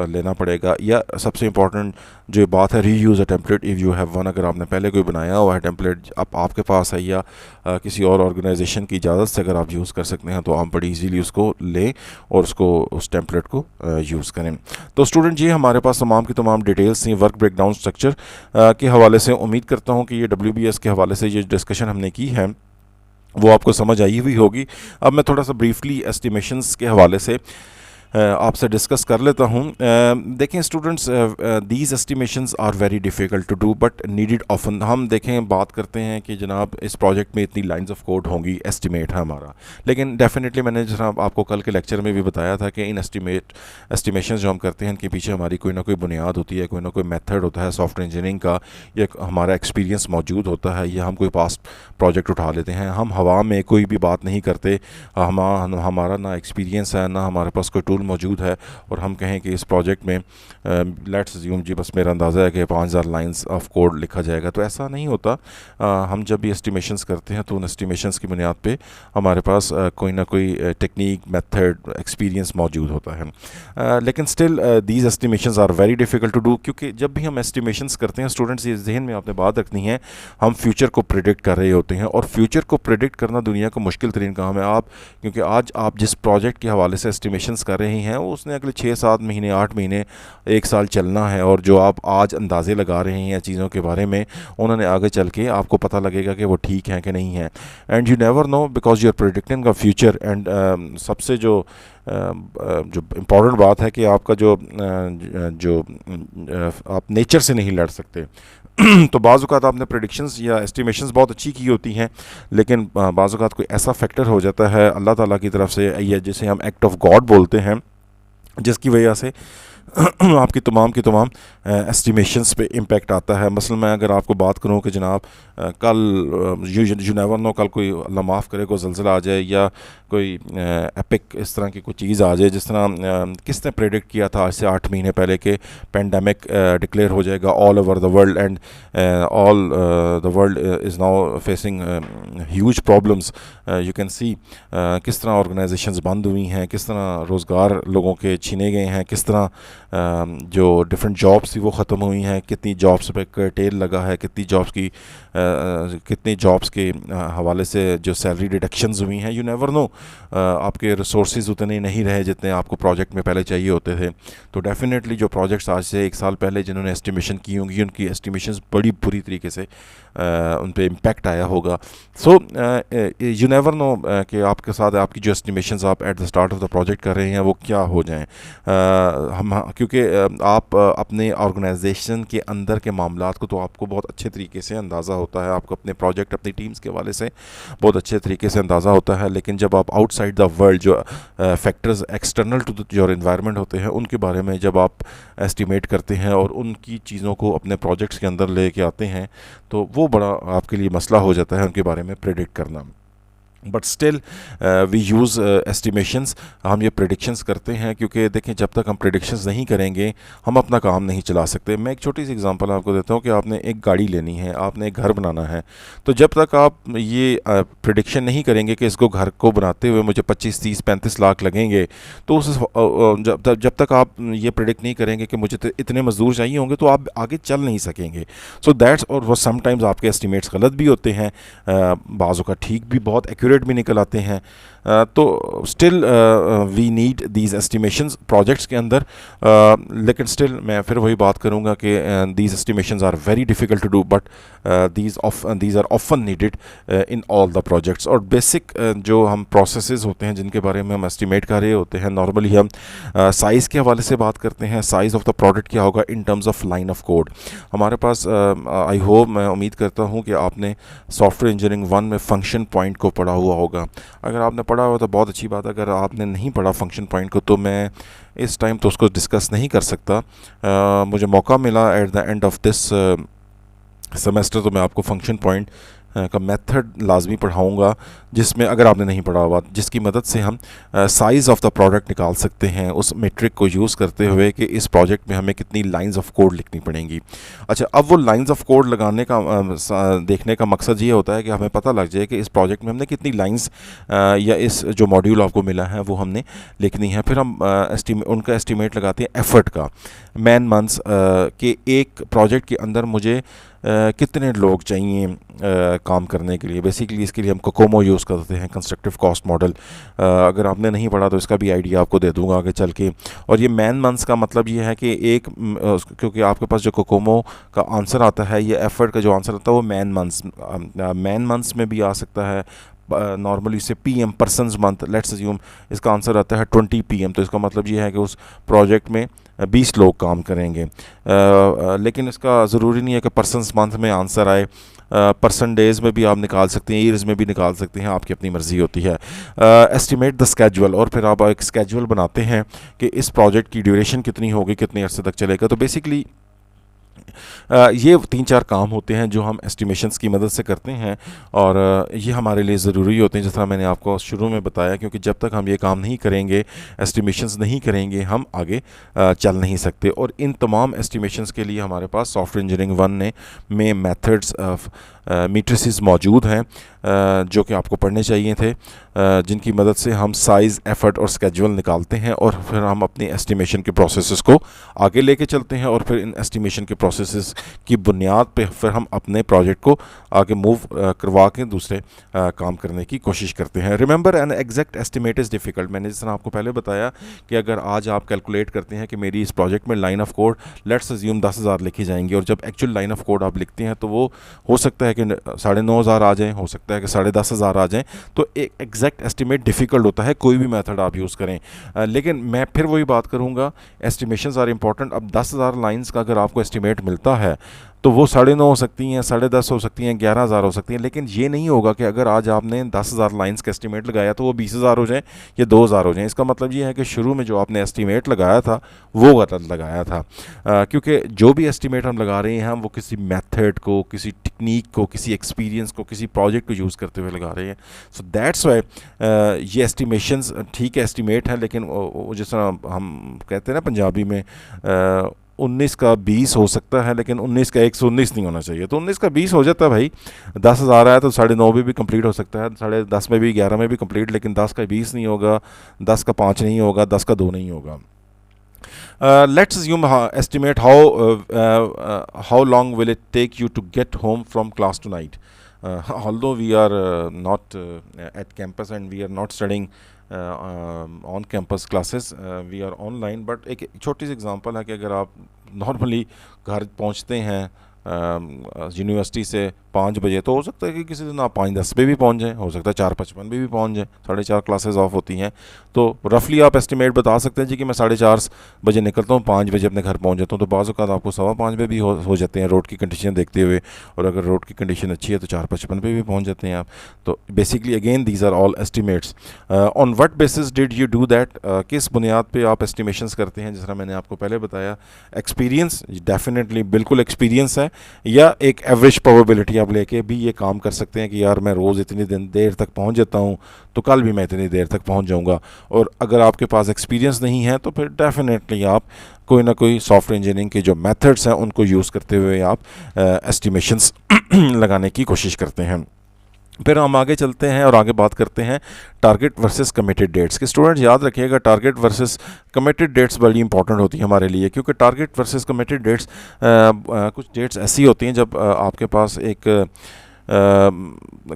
लेना पड़ेगा। या सबसे इंपॉर्टेंट जो बात है, reuse a template if you have one. अगर आपने पहले कोई बनाया हुआ है टेम्पलेट अब आपके पास है या किसी और ऑर्गेनाइजेशन की इजाज़त से अगर आप यूज़ कर सकते हैं तो आप बड़ी इजीली उसको लें और उसको उस टेम्पलेट को यूज़ करें। तो स्टूडेंट जी हमारे पास तमाम की तमाम डिटेल्स थी वर्क ब्रेकडाउन स्ट्रक्चर के हवाले से। उम्मीद करता हूँ कि ये WBS के हवाले से ये डिस्कशन हमने की है वो आपको समझ आई हुई होगी। अब मैं थोड़ा सा ब्रीफली एस्टिमेशंस के हवाले से आपसे डिस्कस कर लेता हूँ। देखें students, these estimations are very difficult to do but needed often. हम देखें बात करते हैं कि जनाब इस प्रोजेक्ट में इतनी लाइंस ऑफ कोड होंगी, एस्टिमेट है हमारा, लेकिन डेफिनेटली मैंने जनाब आपको कल के लेक्चर में भी बताया था कि इन एस्टिमेशन जो हम करते हैं इनके पीछे हमारी कोई ना कोई बुनियाद होती है, कोई ना कोई मेथड होता है सॉफ्टवेयर इंजीनियरिंग का, या हमारा एक्सपीरियंस मौजूद होता है, या हम कोई पास्ट प्रोजेक्ट उठा लेते हैं। हम हवा में कोई भी बात नहीं करते। हमारा ना एक्सपीरियंस है, ना हमारे पास कोई टूल मौजूद है, और हम कहें कि इस प्रोजेक्ट में लेट्स अज्यूम जी, बस मेरा अंदाज़ा है कि 5000 लाइंस ऑफ कोड लिखा जाएगा, तो ऐसा नहीं होता। हम जब भी एस्टिमेशंस करते हैं तो उन एस्टिमेशंस की बुनियाद पे हमारे पास कोई ना कोई टेक्निक, मेथड, एक्सपीरियंस मौजूद होता है। लेकिन still these estimations are very difficult to do, क्योंकि जब भी हम एस्टिमेशंस करते हैं स्टूडेंट्स, ये जहन में आपने बात रखनी है, हम फ्यूचर को प्रिडिक्ट कर रहे होते हैं, और फ्यूचर को प्रिडिक्ट करना दुनिया का मुश्किल तरीन काम है। क्योंकि आज आप जिस प्रोजेक्ट के हवाले से एस्टिमेशंस कर रहे हैं वो उसने अगले 6-7 महीने, 8 महीने, 1 साल चलना है, और जो आप आज अंदाज़े लगा रहे हैं चीज़ों के बारे में, उन्होंने आगे चल के आपको पता लगेगा कि वो ठीक है कि नहीं है। And you never know because you are predicting the future. And सबसे जो इम्पॉर्टेंट बात है कि आपका जो आप नेचर से नहीं लड़ सकते। तो बाज़ औक़ात आपने प्रेडिक्शंस या एस्टिमेशंस बहुत अच्छी की होती हैं, लेकिन बाज़ औक़ात कोई ऐसा फैक्टर हो जाता है अल्लाह ताला की तरफ से, या जिसे हम एक्ट ऑफ गॉड बोलते हैं, जिसकी वजह से आपकी तमाम एस्टिमेशंस पे इम्पेक्ट आता है। मसलन मैं अगर आपको बात करूं कि जनाब कल यू नेवर नो, कल कोई अल्लाह माफ़ करे कोई ज़ल्ज़ला आ जाए, या कोई एपिक इस तरह की कोई चीज़ आ जाए, जिस तरह किसने प्रेडिक्ट किया था आज से 8 महीने पहले कि पेंडेमिक डिक्लेयर हो जाएगा all over the world, and all the world is now facing huge problems. You can see किस तरह ऑर्गेनाइजेशंस बंद हुई हैं, किस तरह रोज़गार लोगों के छीने गए हैं, किस तरह जो डिफरेंट जॉब्स थी वो ख़त्म हुई हैं, कितनी जॉब्स पे कर्टेल लगा है, कितनी जॉब्स के हवाले से जो सैलरी डिडक्शंस हुई हैं। यू नेवर नो, आपके रिसोर्सेज उतने नहीं रहे जितने आपको प्रोजेक्ट में पहले चाहिए होते थे। तो डेफिनेटली जो प्रोजेक्ट्स आज से 1 साल पहले जिन्होंने एस्टिमेशन की होंगी, उनकी एस्टिमेशंस बड़ी बुरी तरीके से उन पे इम्पेक्ट आया होगा। सो यू नेवर नो कि आपके साथ आपकी जो एस्टिमेशंस आप at the start of the project कर रहे हैं वो क्या हो जाएं। क्योंकि आप अपने ऑर्गेनाइजेशन के अंदर के मामलात को तो आपको बहुत अच्छे तरीके से अंदाज़ा होता है, आपको अपने प्रोजेक्ट, अपनी टीम्स के हवाले से बहुत अच्छे तरीके से अंदाज़ा होता है, लेकिन जब आप आउटसाइड द वर्ल्ड, जो factors external to your environment होते हैं, उनके बारे में जब आप एस्टिमेट करते हैं और उनकी चीज़ों को अपने प्रोजेक्ट्स के अंदर लेके आते हैं, तो वो बड़ा आपके लिए मसला हो जाता है उनके बारे में प्रेडिक्ट करना। But still we use estimations, हम ये प्रेडिक्शंस करते हैं, क्योंकि देखें जब तक हम प्रेडिक्शंस नहीं करेंगे हम अपना काम नहीं चला सकते। मैं एक छोटी सी एग्जांपल आपको देता हूँ कि आपने एक गाड़ी लेनी है, आपने एक घर बनाना है, तो जब तक आप ये प्रेडिक्शन नहीं करेंगे कि इसको घर को बनाते हुए मुझे 25, 30, 35 लाख लगेंगे, तो जब तक आप ये प्रेडिक्ट नहीं करेंगे कि मुझे इतने मजदूर चाहिए होंगे, तो आप आगे चल नहीं सकेंगे। सो दैट्स, और वो समटाइम्स आपके एस्टिमेट्स गलत भी होते हैं, बाज़ों का ठीक भी, बहुत एक्यूरेट भी निकल आते हैं। तो still we need these estimations projects के अंदर, लेकिन स्टिल मैं फिर वही बात करूंगा कि these estimations are very difficult to do, but these are often needed in all the projects. और बेसिक जो हम प्रोसेसेस होते हैं जिनके बारे में हम एस्टिमेट कर रहे होते हैं, नॉर्मली हम साइज़ के हवाले से बात करते हैं। साइज़ ऑफ द प्रोडक्ट क्या होगा in terms of line of code. हमारे पास आई होप, मैं उम्मीद करता हूँ कि आपने सॉफ्टवेयर इंजीनियरिंग 1 में फंक्शन पॉइंट को पढ़ा हुआ होगा। अगर आपने पढ़ा हुआ तो बहुत अच्छी बात है, अगर आपने नहीं पढ़ा फंक्शन पॉइंट को तो मैं इस टाइम तो उसको डिस्कस नहीं कर सकता। मुझे मौका मिला at the end of this semester, तो मैं आपको फंक्शन पॉइंट का मेथड लाजमी पढ़ाऊँगा, जिसमें अगर आपने नहीं पढ़ा हुआ, जिसकी मदद से हम साइज़ ऑफ द प्रोडक्ट निकाल सकते हैं उस मेट्रिक को यूज़ करते हुए कि इस प्रोजेक्ट में हमें कितनी लाइंस ऑफ कोड लिखनी पड़ेंगी। अच्छा, अब वो लाइंस ऑफ कोड लगाने का देखने का मकसद ये होता है कि हमें पता लग जाए कि इस प्रोजेक्ट में हमने कितनी लाइंस या इस जो मॉड्यूल आपको मिला है वो हमने लिखनी है। फिर हम उनका एस्टिमेट लगाते हैं एफ़र्ट का, मैन मंथ्स के एक प्रोजेक्ट के अंदर मुझे कितने लोग चाहिए काम करने के लिए। बेसिकली इसके लिए हम कोकोमो यूज़ करते हैं, कंस्ट्रक्टिव कॉस्ट मॉडल। अगर आपने नहीं पढ़ा तो इसका भी आइडिया आपको दे दूंगा आगे चल के। और ये मैन मंथ्स का मतलब ये है कि क्योंकि आपके पास जो कोकोमो का आंसर आता है, ये एफर्ट का जो आंसर आता है वो मैन मंथ्स में भी आ सकता है, नॉर्मली से PM persons month, let's assume इसका आंसर आता है 20 PM, तो इसका मतलब ये है कि उस प्रोजेक्ट में 20 लोग काम करेंगे। लेकिन इसका ज़रूरी नहीं है कि पर्सनस मंथ में आंसर आए, पर्सन डेज़ में भी आप निकाल सकते हैं, ईयर्स में भी निकाल सकते हैं, आपकी अपनी मर्ज़ी होती है। एस्टिमेट द स्केजुअल, और फिर आप एक स्केजुअल बनाते हैं कि इस प्रोजेक्ट की ड्यूरेशन कितनी होगी, कितने अरसे तक चलेगा। तो बेसिकली ये 3-4 काम होते हैं जो हम एस्टिमेशंस की मदद से करते हैं, और ये हमारे लिए ज़रूरी होते हैं, जिस तरह मैंने आपको शुरू में बताया, क्योंकि जब तक हम ये काम नहीं करेंगे, एस्टिमेशंस नहीं करेंगे, हम आगे चल नहीं सकते। और इन तमाम एस्टिमेशंस के लिए हमारे पास सॉफ्टवेयर इंजीनियरिंग 1 में मेथड्स ऑफ मीट्रिसेस मौजूद हैं, जो कि आपको पढ़ने चाहिए थे, जिनकी मदद से हम साइज़, एफर्ट और स्केजुअल निकालते हैं, और फिर हम अपनी एस्टिमेशन के प्रोसेसेस को आगे लेके चलते हैं, और फिर इन एस्टिमेशन के प्रोसेसेस की बुनियाद पे फिर हम अपने प्रोजेक्ट को आगे मूव करवा के दूसरे काम करने की कोशिश करते हैं। Remember, an exact estimate is difficult. मैंने जिस तरह आपको पहले बताया कि अगर आज आप कैलकुलेट करते हैं कि मेरी इस प्रोजेक्ट में line of code let's assume 10,000 लिखी जाएंगी, और जब एक्चुअल लाइन ऑफ कोड आप लिखते हैं तो वो हो सकता है कि 9,500 आ जाएँ, हो सकता है कि 10,500 आ जाएँ। तो एक एग्जैक्ट एस्टिमेट डिफ़िकल्ट होता है, कोई भी मेथड आप यूज़ करें। लेकिन मैं फिर वही बात करूँगा, एस्टिमेशंस आर इंपॉर्टेंट। अब 10,000 लाइन्स का अगर आपको एस्टिमेट मिलता है तो वो 9.5 हो सकती हैं, 10.5 हो सकती हैं, 11,000 हो सकती हैं, लेकिन ये नहीं होगा कि अगर आज आपने 10,000 लाइन्स का एस्टिमेट लगाया तो वो 20,000 हो जाए या 2,000 हो जाए। इसका मतलब ये है कि शुरू में जो आपने एस्टिमेट लगाया था वो गलत लगाया था, क्योंकि जो भी एस्टिमेट हम लगा रहे हैं हम वो किसी मेथड को, किसी टेक्निक को, किसी एक्सपीरियंस को, किसी प्रोजेक्ट को यूज़ करते हुए लगा रहे हैं। सो दैट्स वाई ये एस्टिमेशंस ठीक है, एस्टिमेट है, लेकिन जिस तरह हम कहते हैं ना पंजाबी में, 19 का 20 हो सकता है, लेकिन 19 का 119 नहीं होना चाहिए। तो 19 का 20 हो जाता है भाई, 10,000 आया तो 9.5 में भी कंप्लीट हो सकता है, 10.5 में भी, 11 में भी कंप्लीट, लेकिन 10 का 20 नहीं होगा, 10 का 5 नहीं होगा, 10 का 2 नहीं होगा। Let's assume estimate how long will it take you to get home from class tonight. Although we are not at campus and we are not studying on campus classes, we are online, but एक छोटी सी example है कि अगर आप normally घर पहुंचते हैं university से 5 बजे, तो हो सकता है कि किसी दिन आप 5:10 पे भी पहुंच जाएं, हो सकता है 4:55 पे भी पहुंच जाएं, 4:30 क्लासेस ऑफ होती हैं। तो रफली आप एस्टिमेट बता सकते हैं जी कि मैं 4:30 बजे निकलता हूं, 5 बजे अपने घर पहुंच जाता हूं। तो बाज़ औक़ात आपको 5:15 पे भी हो जाते हैं रोड की कंडीशन देखते हुए, और अगर रोड की कंडीशन अच्छी है तो 4:55 पे भी पहुँच जाते हैं आप। तो basically again these are all estimates. On what basis did you do that, किस बुनियाद पर आप एस्टिमेशंस करते हैं? जिस तरह मैंने आपको पहले बताया, एक्सपीरियंस, डेफिनेटली बिल्कुल एक्सपीरियंस है, या एक एवरेज प्रोबेबिलिटी आप लेके भी ये काम कर सकते हैं कि यार मैं रोज़ इतनी देर तक पहुंच जाता हूं, तो कल भी मैं इतनी देर तक पहुंच जाऊंगा। और अगर आपके पास एक्सपीरियंस नहीं है तो फिर डेफिनेटली आप कोई ना कोई सॉफ्टवेयर इंजीनियरिंग के जो मेथड्स हैं उनको यूज़ करते हुए आप एस्टिमेशंस लगाने की कोशिश करते हैं। फिर हम आगे चलते हैं और आगे बात करते हैं टारगेट वर्सेस कमिटेड डेट्स के। स्टूडेंट्स याद रखिएगा, टारगेट वर्सेस कमिटेड डेट्स बड़ी इंपॉर्टेंट होती है हमारे लिए, क्योंकि टारगेट वर्सेस कमिटेड डेट्स, कुछ डेट्स ऐसी होती हैं जब आपके पास एक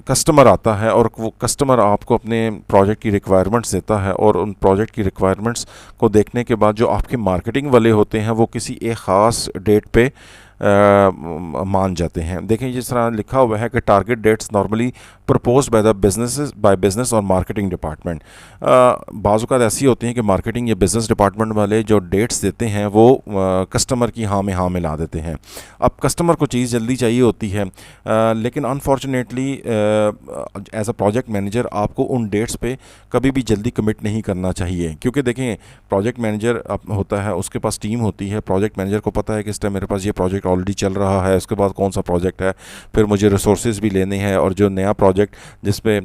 कस्टमर आता है और वो कस्टमर आपको अपने प्रोजेक्ट की रिक्वायरमेंट्स देता है, और उन प्रोजेक्ट की रिक्वायरमेंट्स को देखने के बाद जो आपके मार्केटिंग वाले होते हैं वो किसी एक ख़ास डेट पे मान जाते हैं। देखें जिस तरह लिखा हुआ है कि target dates normally propose by business और मार्केटिंग डिपार्टमेंट। बाज़ औक़ात ऐसी होती हैं कि मार्केटिंग या बिज़नेस डिपार्टमेंट वाले जो डेट्स देते हैं वो कस्टमर की हाँ में हाँ मिला देते हैं। अब कस्टमर को चीज़ जल्दी चाहिए होती है, लेकिन unfortunately as a project manager आपको उन डेट्स पे कभी भी जल्दी कमिट नहीं करना चाहिए, क्योंकि देखें प्रोजेक्ट मैनेजर होता है, उसके पास टीम होती है, प्रोजेक्ट मैनेजर को पता है कि इस टाइम मेरे पास ये प्रोजेक्ट ऑलरेडी चल रहा है, उसके बाद कौन सा प्रोजेक्ट है, फिर मुझे रिसोर्सेज भी लेने हैं, और जो नया प्रोजेक्ट जिस पे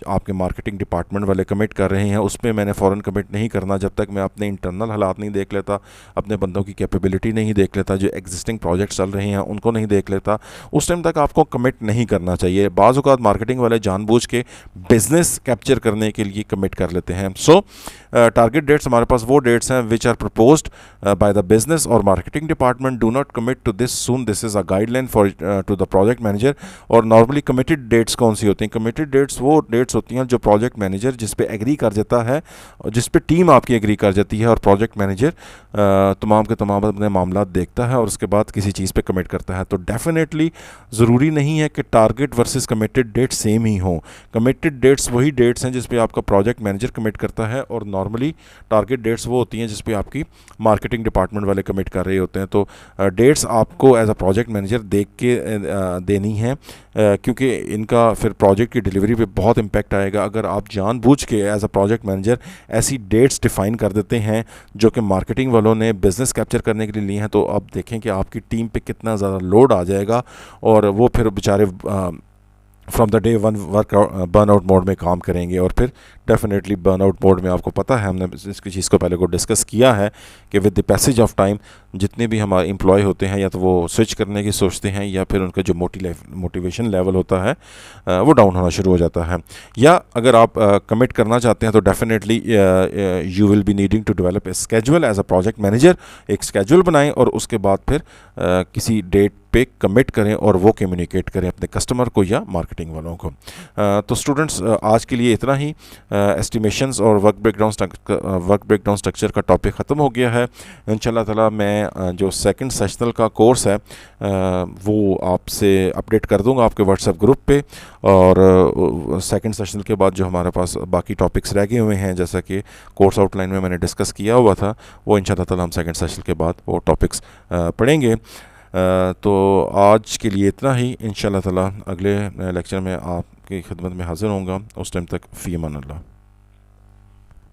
आपके मार्केटिंग डिपार्टमेंट वाले कमिट कर रहे हैं उस पर मैंने फ़ौरन कमिट नहीं करना जब तक मैं अपने इंटरनल हालात नहीं देख लेता, अपने बंदों की कैपेबिलिटी नहीं देख लेता, जो एग्जिस्टिंग प्रोजेक्ट चल रहे हैं उनको नहीं देख लेता। उस टाइम तक आपको कमिट नहीं करना चाहिए। बाज़ औक़ात मार्केटिंग वाले जानबूझ के बिज़नेस कैप्चर करने के लिए कमिट कर लेते हैं। सो टारगेट डेट्स हमारे पास वो डेट्स हैं which are proposed by the business और marketing department. Do not commit to this soon, this is a guideline for to the project manager. और नॉर्मली कमिटेड डेट्स कौन सी होती हैं? कमिटेड डेट्स वो डेट्स होती हैं जो प्रोजेक्ट मैनेजर जिस पे एग्री कर जाता है, और जिस पे टीम आपकी एग्री कर जाती है, और प्रोजेक्ट मैनेजर तमाम के तमाम अपने मामला देखता है और उसके बाद किसी चीज़ पे कमिट करता है। तो डेफिनेटली ज़रूरी नहीं है कि target versus committed date same ही हो। कमिटेड डेट्स वही डेट्स हैं जिस पे आपका प्रोजेक्ट मैनेजर कमिट करता है, और नॉर्मली टारगेट डेट्स वो होती हैं जिस पे आपकी मार्केटिंग डिपार्टमेंट वाले कमिट कर रहे होते हैं। तो डेट्स आपको एज अ प्रोजेक्ट मैनेजर देख के देनी है, क्योंकि इनका फिर प्रोजेक्ट की डिलीवरी पे बहुत इम्पैक्ट आएगा। अगर आप जानबूझ के एज अ प्रोजेक्ट मैनेजर ऐसी डेट्स डिफ़ाइन कर देते हैं जो कि मार्केटिंग वालों ने बिज़नेस कैप्चर करने के लिए ली हैं, तो आप देखें कि आपकी टीम पे कितना ज़्यादा लोड आ जाएगा, और वो फिर बेचारे from the day one work burnout mode में काम करेंगे। और फिर डेफिनेटली बर्नआउट मोड में आपको पता है, हमने इसकी चीज़ को पहले को डिस्कस किया है कि with the passage of time जितने भी हमारे एम्प्लॉय होते हैं, या तो वो स्विच करने की सोचते हैं, या फिर उनका जो मोटिवेशन लेवल होता है वो डाउन होना शुरू हो जाता है। या अगर आप कमिट करना चाहते हैं तो definitely you will be needing to develop a schedule as a project manager. एक स्केड्यूल बनाएं और उसके बाद फिर किसी डेट पे कमिट करें और वो कम्युनिकेट करें अपने कस्टमर को या मार्केटिंग वालों को। तो स्टूडेंट्स, आज के लिए इतना ही। एस्टिमेशंस और वर्क ब्रेकडाउन स्ट्रक्चर का टॉपिक ख़त्म हो गया है। इंशाल्लाह ताला मैं जो सेकंड सेशनल का कोर्स है वो आपसे अपडेट कर दूंगा आपके व्हाट्सएप ग्रुप पे। और सेकंड सेशनल के बाद जो हमारे पास बाकी टॉपिक्स रह गए हुए हैं, जैसा कि कोर्स आउटलाइन में मैंने डिस्कस किया हुआ था, वो इंशाल्लाह ताला हम सेकंड सेशनल के बाद वो टॉपिक्स पढ़ेंगे। तो आज के लिए इतना ही। इंशाल्लाह ताला अगले लेक्चर में आपकी खिदमत में हाज़िर होऊंगा। उस टाइम तक फ़ी अमान अल्लाह।